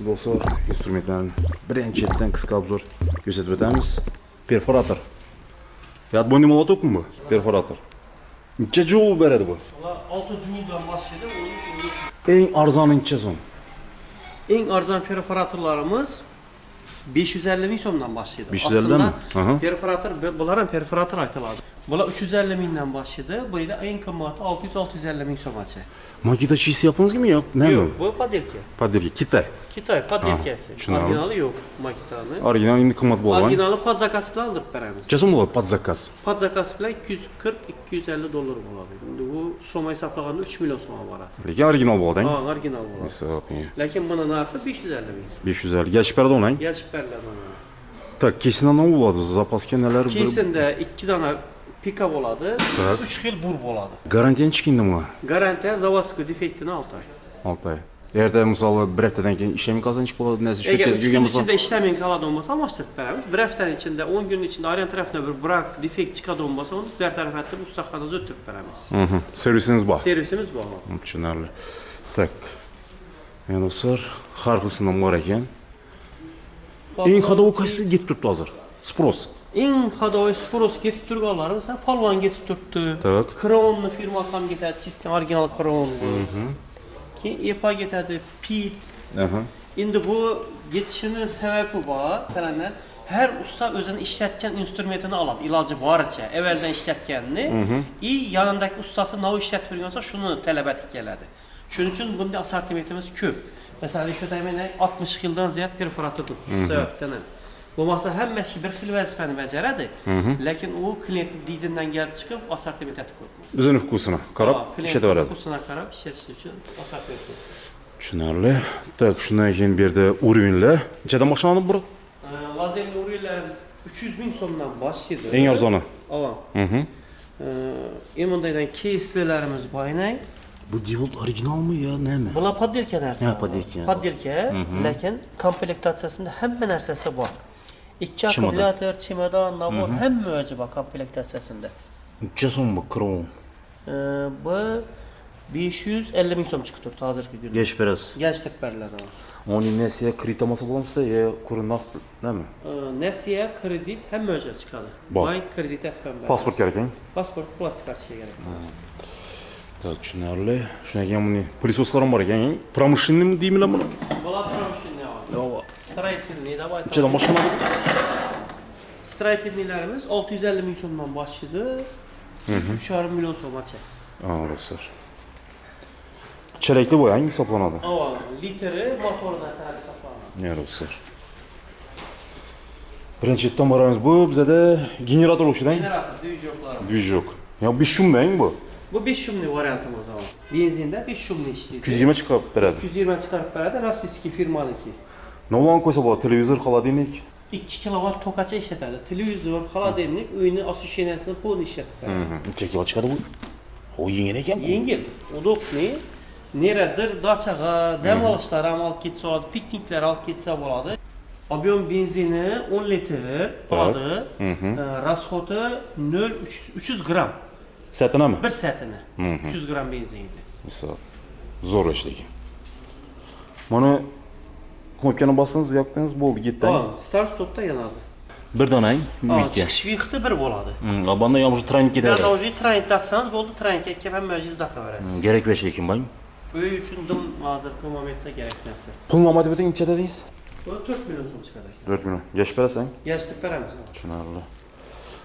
Dostlar, instrumentlerin birinchidan qisqa obzor ko'rsatib o'tamiz. Perforator. Yadbonli molotov mu? Perforator. Necha joule beradi bu? 6 jouldan başlaydı. Eng arzoni necha so'm? En arzon perforatorlarımız 550 bin so'mdan başladı. 550 mi? Aslında perforator, bunlar ham perforator aytiladi. Bular 350 mingdan başladı. Bu yil eng qimmati 600-650 ming so'mgacha. Makita чисто японскими yo'q, nima? Yo'q, bu podelka. Podelka Kitay. Kitay podelkasi. tushunarli. Originali yo'q makitani. Original endi qimmat bo'lgan. Originali pod zakaz bilan olib beramiz. Necha so'm bo'ladi pod zakaz? Pod zakaz bilan 240-250 dollar bo'ladi. Endi bu so'm hisoblaganda 3 million so'm bo'ladi. Lekin original bo'ladi. Ha, original bo'ladi. Hisobing. Lekin buni narxi 550 ming. 550. Gachib beradi o'lang. Yechib beriladi mana. Tak, kesindan nima bo'ladi? Zapaska nelar? Kesinda 2 dona pika bo'ladi, 3 xil bur bo'ladi. Garantiya chiqindi mi? Garantiya zavodskiy defektini 6 oy. 6 oy. Erta misol bir haftadan keyin ishlamay qolsanchi bo'ladi, narsa shu Agar tez 3 yurgan kun bo'lsa. ichida ishlamay qoladigan bo'lsa, almashtirib beramiz. Bir haftaning ichida, 10 kun ichida orient tarafdan bir brak defekt chiqadigan bo'lsa, uni bir tarafdan ustaxonada o'tirib beramiz. Servisimiz bor. Servisimiz bor. Tushunarli. Tak. Yana dostlar, har xil sinov bor ekan. Eng xadovi qaysi ketib turibdi hozir? Spros. Eng xadoyi Spros ketib turganlari, masalan, Polvon ketib turibdi. Tak. Kronni firmasi ham ketadi, чисто original Kron. Keyin EPA ketadi, Pit. Endi bu yetishini sababi bor. Masalan, her usta o'zini ishlatgan instrumentini oladi, iloji boricha. Evveldan ishlatganini, yanındaki ustasi nav ishlatib turgansa, shuni talab etib keladi. Shuning uchun bunday assortimentimiz ko'p. Masalan, shu taymanda 60 yildan ziyod perforator shu sababdan ham. Bo'lmasa hammasi bir xil vazifani bajaradi, lekin u klient didindan kelib chiqib assortiment etib qo'yamiz. O'zini vkusini qarab ishlataveradi. Vkusini qarab ishlatish uchun assortiment qo'yamiz. Tushunarli. Tak, shundan keyin bu yerda urinlar. Nechadan boshlanadi bu? Lazerli urinlarimiz 300 ming so'mdan boshlaydi. Eng arzoni. Ava. Emondaydan KSV'larimiz boyinay. Bu diod originalmi yo nima? Bular podelka narsa. Ha, podelka. Podelka, lekin komplektatsiyasida hamma narsasi bor. 2 akkumulyator, chemadon, nabor hamma o'zi bor komplektatsiyasida. Necha so'm bu kron? Bu 550 ming so'm chiqib turibdi hozirgi kunda. Geç biraz. Gashtab beriladi. Oni nasiya kredit olmasa bo'lamizda, yo ko'rinoq nima? Nasiya, kredit hamma o'zi chiqadi. Bank kredit ham bor. Pasport kerak ekan? Pasport, plastik kartochka kerak. Tak, tushunarli. Shundan keyin buni pылесостlarim bor ekan. Промышленныйmi deymilar buni? Bular промышленный. Yo'q. Строительный, давай. Nechadan boshlanadi? Строительныйlarimiz 650 ming so'mdan boshlaydi. 3,5 million so'mgacha. Dostlar. Chelakli bo'yang hisoblanadi. Avval litri motoridan qarab hisoblanadi. Ya dostlar. Birinchidan boramiz. Bu bizada generator o'shidan. Generator, dvijoklar. Dvijok. Ya 5 shumdang bu. Bu 5 shumli variantimiz avval. Benzinda 5 shumli ishlaydi. 220 chiqib beradi. 220 chiqarib beradi, rossiyskiy firmaniki. Novan qo'ysa bo'ladi, televizor, xolodilnik. 2 kilovat tokacha ishlatadi. Televizor, xolodilnik, uyni osishchenasini polni ishlatib beradi. Necha kilo chiqadi bu? O yengil ekan-ku. Yengil, udobniy. Neradir dachaga, dam olishlar ham olib ketsa bo'ladi, pikniklar olib ketsa bo'ladi. Ob'yom benzini 10 litr bo'ladi. Расходi 300 gram. Satinami? Bir satini. 300 gram benzin edi. Misol. Zo'r ishlaydi. Mana knopkani bossangiz, yoqdingiz, bo'ldi, ketdi. Ha, start stopda yanadi. Bir donang, mikka. Chiqish vaqti bir bo'ladi. Banda yomg'ir tranik ketadi. Yana o'zi tranik taqsangiz bo'ldi, tranik ikkab hamma o'zingiz taqaverasiz. Kerak emas lekin bang. Uy uchun dim hozirgi momentda kerak narsa. Pul nomadi biting necha dedingiz? Bu 4 million so'm chiqadi. 4 million. Gash berasan? Gashib beramiz. Tushunarli.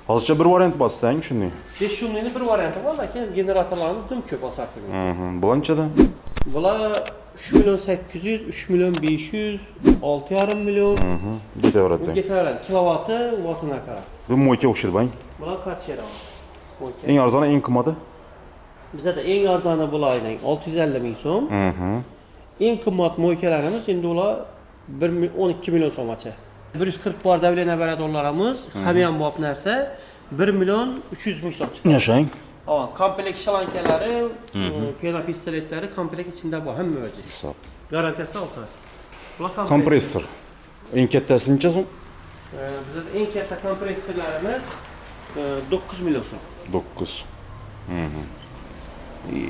Hozircha bir variant bosding, shunday. 5 shumlining bir varianti bor, lekin generatorlarimiz dim ko'p asartib. Bular nechadan? Bular 3 million 800, 3 million 500, 6,5 million. Ketaveradi. Bu ketaveradi. Kilovati, vatına qarab. Bu mo'yka o'xshaydi bang. Bular karchera. Eng arzoni, eng qimmati? Bizda eng arzoni bularning 650 ming so'm. Eng qimmat mo'ykalarimiz endi ular 12 million so'mgacha. 140 bar davleniya baradorlarimiz hamyon bop narsa 1 million 300 ming so'm chiqadi. Yashang. Avval komplekt shalankalari, pena pistoletlari komplekt ichida bor, hamma o'zi. Hisob. Garantiyasi 6 oy. Bular Kompressor. Eng kattasi necha so'm? Bizda eng katta kompressorlarimiz 9 million so'm. 9.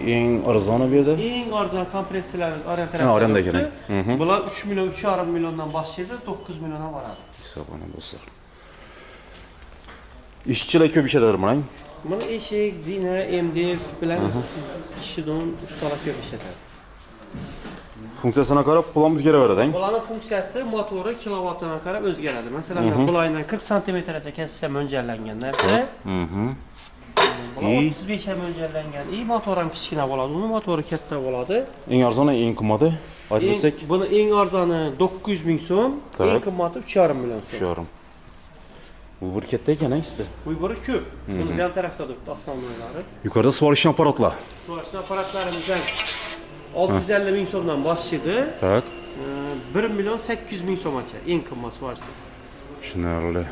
En arzanı bir de. Eng arzon kompressiyalarimiz Aryan Ha, tarafda. Aryan'da kerak. Bular 3 milyon, 3,5 milyondan başlaydı, 9 milyona varadi. Hisoblanib do'stlar. İşçiler ko'p ishlatadi buni. Buni eshik, zina, MDF bilan ishidan ustalar ko'p ishlatadi. Funksiyasına qarab pulni o'zgaraveradi. Bularning funksiyasi motori kilovattiga qarab o'zgaradi. Masalan, bularni 40 santimetrgacha kesishga mo'ljallangan narsa. Bular 35 ga mo'ljallangan. Motor ham kichkina bo'ladi. Uni motori katta bo'ladi. Eng arzoni, eng qimmati aytib o'tsak, Buni eng arzoni 900 ming so'm, eng qimmati 3,5 million so'm. 3,5. Bu bir katta ekan sizda. Bu biri ko'p. Buni yan tarafda turibdi aslanlari. Yuqorida sug'orishgan apparatlar. Sug'orishgan apparatlarimizdan 650 ming so'mdan boshlaydi. Tak. 1 million 800 ming so'mgacha eng qimmat sug'orish. Tushunarli.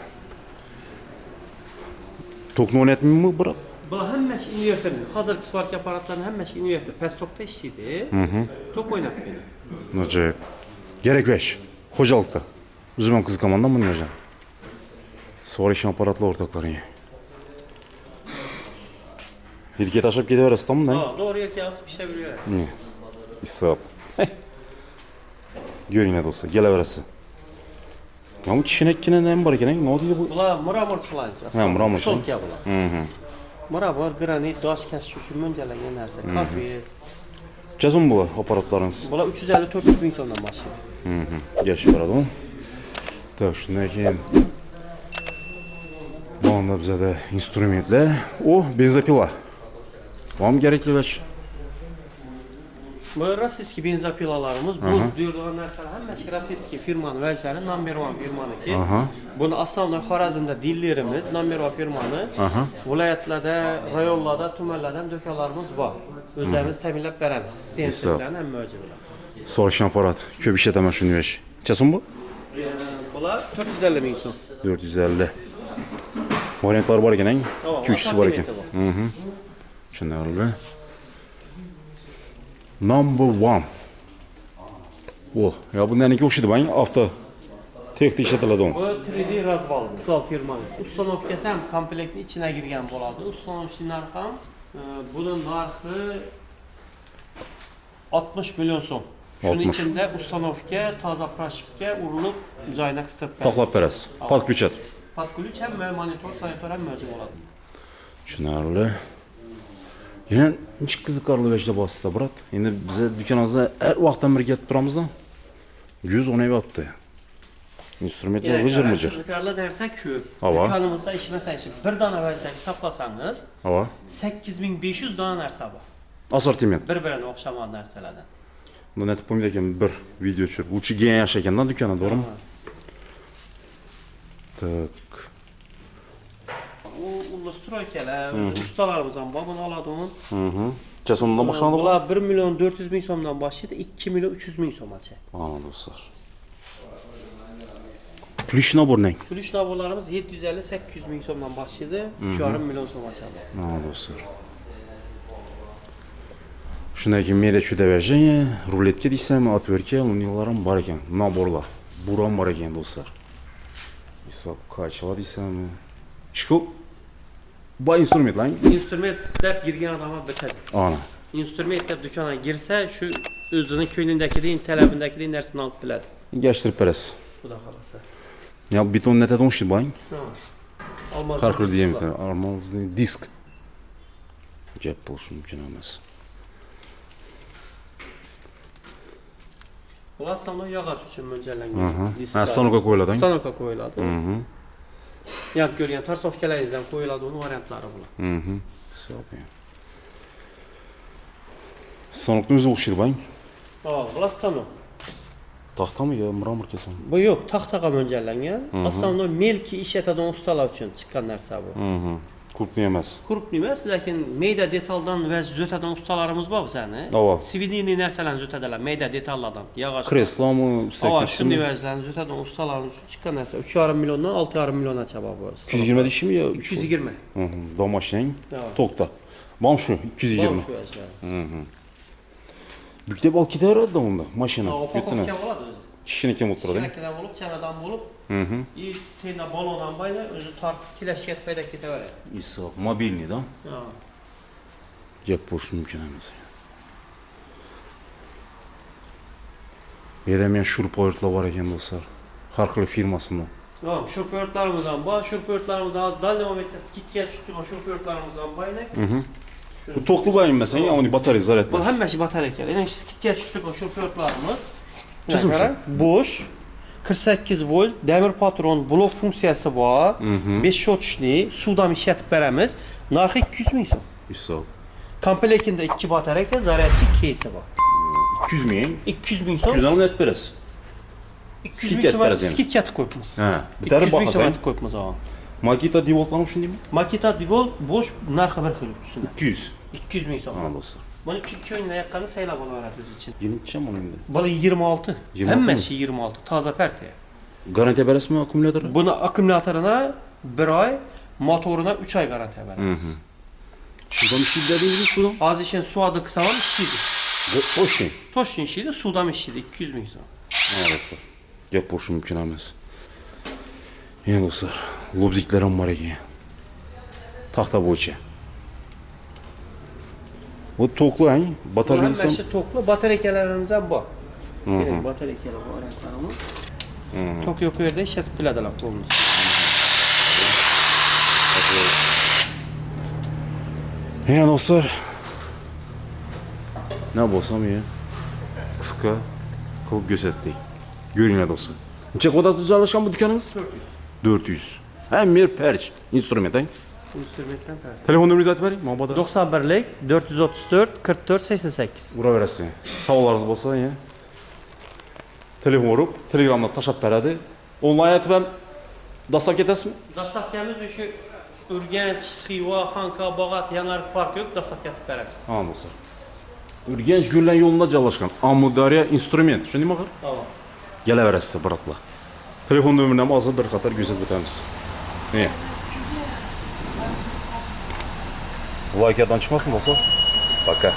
Tokni o'rnatmaymi bu? Bular hammasi inverterli. Hozirgi sug'orish apparatlarning hammasi inverter. Past tokda ishlaydi. Tok o'ynatmaydi. Ajoyib. Gerek besh. Xo'jalikda. O'zim ham qiziqaman buni o'zim. Sug'orishgan apparatlar o'rtoqlaring. Yelka tashib ketaverasizmi? Ha, to'g'ri yerga osib ishlab yuraverasiz. Ne? Hisob. Ko'ringlar do'stlar, kelaverasiz. Mana bu kishinekkina nima bor ekan? Nima deydi bu? Bular mramorchilanchi. Ha, mramor. Sholka bular. Mramor, granit, tosh kasish uchun mo'ljallangan narsa. Kafe. Jazm bu apparatlarınız. Bular 350-400 ming so'mdan boshlaydi. Yaxshi beradi. Tak, shundan keyin bunda bizada instrumentlar, o benzopila. Vam kerakli baş. Bu rossiyskiy benzopilalarimiz, bu deyilgan narsalar hammasi rossiyskiy firmaning vajlari, number 1 firmaniki. Buni asosan Xorazmda dillerimiz, number 1 firmani, viloyatlarda, rayonlarda, tumanlarda ham do'konlarimiz bor. O'zimiz ta'minlab beramiz. Stensillarni ham mavjud bular. Sug'orishgan apparat, ko'p ishlataman shuni baş. Necha bu? Bular 450 ming so'm. 450. Variantlar bor ekan, 2-3 bor ekan. Tushunarli. Number 1. O, ya bundaniki o'xshaydi bang, avto texnik ishlatiladi u. Bu 3D razval, Ural firmasi. Ustanovkasi ham komplektning ichiga kirgan bo'ladi. Ustanovchi narxi ham buning narxi 60 million so'm. Shuning ichida ustanovka, toza proshibga urilib, joyini qisib beradi. To'qlab berasiz. Podключат. Podключ ham monitor, monitor ham mavjud bo'ladi. Tushunarli. Yana nechta qiziqarli ishlar bosda, brat. Endi biz do'konimizda har vaqtdan bir ketib turamiz-da. Yuz o'ynayapti. Instrumentlar g'ijir-mijir. Qiziqarli narsa ko'p. Ava. Do'konimizda ishlasangiz, bir dona vajdan hisoblasangiz, Ava. 8500 dona narsa bor. Assortiment. Bir-biriga o'xshagan narsalardan. Buni aytib qo'ymaydi ekan, bir video tushirib. Bu chigen yaxshi ekan-da do'koni, to'g'rimi? Tak. U illustroykalar, ustalarimiz ham bor, buni oladi uni. Necha so'mdan boshlandi bu? Bular 1 million 400 ming so'mdan boshlaydi, 2 million 300 ming so'mgacha. Mana do'stlar. Plish naborning. Plish naborlarimiz 750-800 ming so'mdan boshlaydi, 3,5 million so'mgacha. Mana do'stlar. Shundan keyin menda chudavajanye, ruletka deysizmi, otverka, ular ham bor ekan. Naborlar. Buram bor ekan do'stlar. Hisob qachlar deysizmi? Shku bu instrumentlar. Instrument deb girgan odam bitadi. Ana. Instrument deb do'konga girsa, shu o'zining ko'nglidagi, talabidagi narsani olib biladi. Engashtirib berasiz. Xudo xolasa. Ya beton netadan o'xshaydi bang. Olmaz. Har xil diametr, olmazli disk. Gap bo'lishi mumkin emas. Bu aslında yağaç uchun mo'ljallangan disk. Stanoga qo'yiladi. Stanoga qo'yiladi. Yap ko'rgan tarsofkalaringizdan qo'yiladi, uni variantlari bular. Hisob. Stanokni o'zi o'xshaydi bang. Bular stanok. Taxtami yo mramor kesam? Bu yo'q, taxtaga mo'ljallangan. Aslında melki ishlatadigan ustalar uchun chiqqan narsa bu. Krupniy emas. Krupniy emas, lekin mayda detaldan va zotadigan ustalarimiz bor bizani. Svidiniy narsalarni zotadilar, mayda detallardan, yog'och. Kreslami, shunday vazlarni zotadigan ustalarimiz uchun chiqqan narsa. 3,5 milliondan 6,5 milliongacha bor bu. 220 deyishmi yo? 220. Domashning to'qta. Bom shu 220. Büktep al ketaveradi unda mashina. Yutina. Kishiniki bo'lib turadi. Kishiniki bo'lib, chanadan bo'lib, и tenda balondan bayla o'zi tortib kelashga payda ketaveradi. Hisob mobilniy da. Gap boşluğu mümkün emas. Yeremeyen şurpoyurtlar var ekan dostlar. Har xil firmasından. Tamam, şurpörtlerimizden var. Şurpörtlerimiz az davom etdi. Skitga tushgan şurpörtlerimizden baynak. Bu toklu bayım mesela ya onu batarya Bu zaryadlı. hammasi batarya ekan. Endi skitga tushgan şurpörtlerimiz. Çizim şu. Boş. 48 volt demir patron blok funksiyası var. 5 shotli suvdan ishlatib beramiz. Narxi 200 ming so'm. Hesap. Komplektinde 2 batarya, zaryadchi кейsi var. 200 ming. 200 ming so'm. 200 ming net berasiz. 200 ming Skit so'm berasiz yani. skitga qo'yibmiz. Ha. 200 ming so'm qo'yibmiz ha. Makita Divolt'larım shundaymi? Makita Divol boş narxi bir xil üstüne. 200. 200 ming so'm. Ha dostlar. Buni 2 o'yindan yaqqani saylab olaveradi o'zi için. Yeni içeceğim onu şimdi. Bala 26. 26 Hammasi 26. Toza parti. Garantiya berasizmi akkumulyatorga? Buni akkumulyatoruna 1 oy, motoruna 3 oy garantiya beramiz. Şuradan bir şey dediniz şuradan. Hozir ishin suvda qilsam ham ishlaydi. Hoşçakalın. Toshkent ishlaydi, suvda ham ishlaydi 200 ming so'm. Ha dostlar. Gap boşluğu mümkün emas. Yani dostlar. Lobziklerim var ekan. Taxta bo'yicha. Bu toklu hani batarya desem. Hammasi to'qli batareyalarimiz ham bor. Keling, batareyalar bor aytlarimiz. Tok yo'q yerda ishlatib biladilar qo'limiz. Yani dostlar. Ne bo'lsam ya. Qisqa qilib ko'rsatdik. Ko'ringlar dostlar. Necha kvadratda joylashgan bu dükkanınız? 400. Hem bir perch instrument hein. Instrumentdan tartib. Telefon numarayı aytib bering. Mabada. 91lik 434 44 88. Uraverasizlar. Savollaringiz bo'lsa ya. Telefon urib, Telegramda tashlab beradi. Onlayn aytib ham dastlab ketasizmi? Dastavkamiz o'sha Urganch, Xiva, Xanka, Bog'at, yangi farq yo'q, dastavka etib beramiz. Ha dostlar. Urganch Gullan yo'lida joylashgan Amudaryo instrument. Shundaymi axir? Tamam. Kelaverasizlar biroqlar. Telefon nomerini ham hozir bir qator ko'rsatib o'tamiz. Ne? Like atdan chiqmasin dostlar. Пока.